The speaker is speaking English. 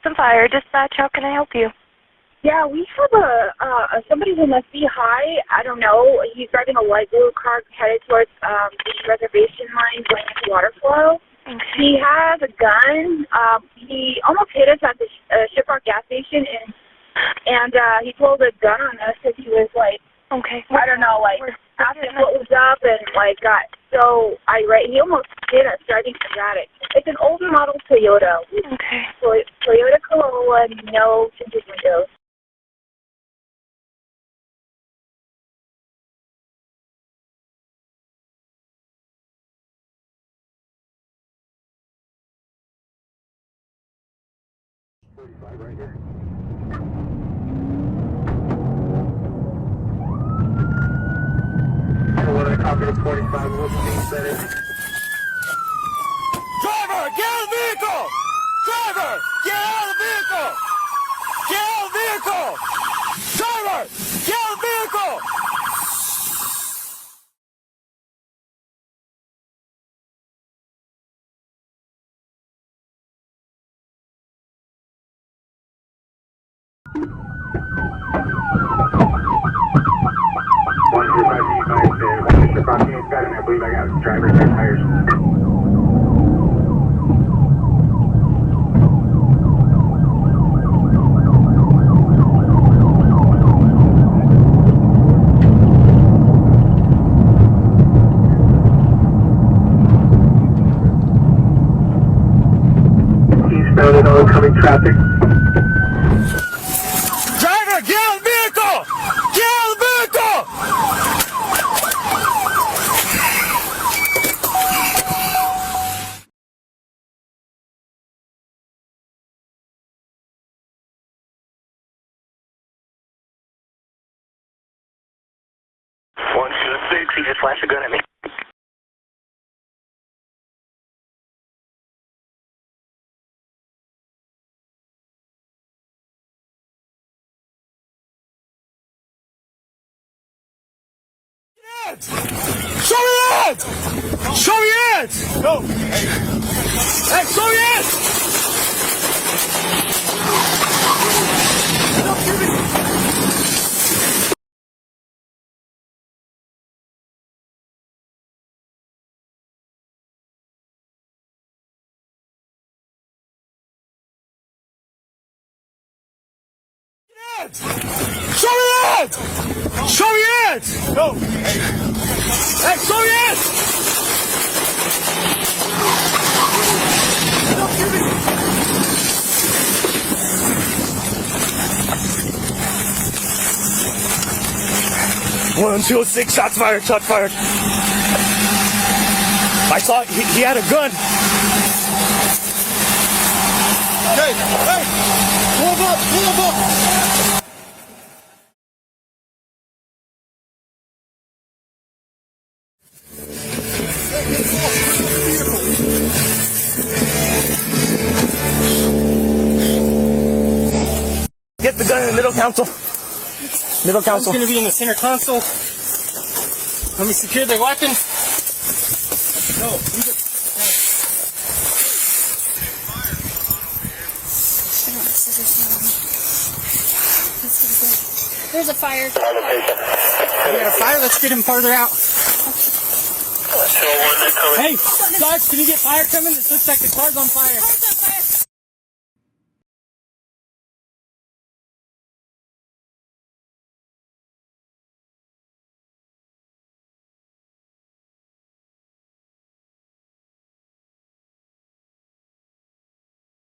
System Fire Dispatch. How can I help you? Yeah, we have somebody who must be high. I don't know. He's driving a light blue car headed towards the reservation line going into water flow. Okay. He has a gun. He almost hit us at the Shiprock gas station, and he pulled a gun on us because he was like, okay, I don't know, like asking what was up and like got so irate. He almost hit us driving erratic. It's an older model Toyota. Okay. Toyota Corolla, no tinted windows. Right here. Copy to 45, we'll speed setting. Driver, get out of the vehicle! Driver, get out of the vehicle! Get out of the vehicle! Driver, get out of the vehicle! I believe I got driver's tires. Eastbound and oncoming traffic. Driver, get out of the vehicle! Get out of the vehicle! He just flashed a gun at me. Show me your hands! Show me your hands! No. Hey, show me your hands! Show me your hands! Show me your hands! No. Hey, show me your hands! One, 206, shots fired, shots fired. I saw he had a gun. Hey, hey! Move up, move up! Get the gun in the middle console. Middle console. It's going to be in the center console. Let me secure their weapon. No, leave it. There's a fire. We got a fire. Let's get him farther out. Hey, Sarge, can you get fire coming? This looks like the car's on fire.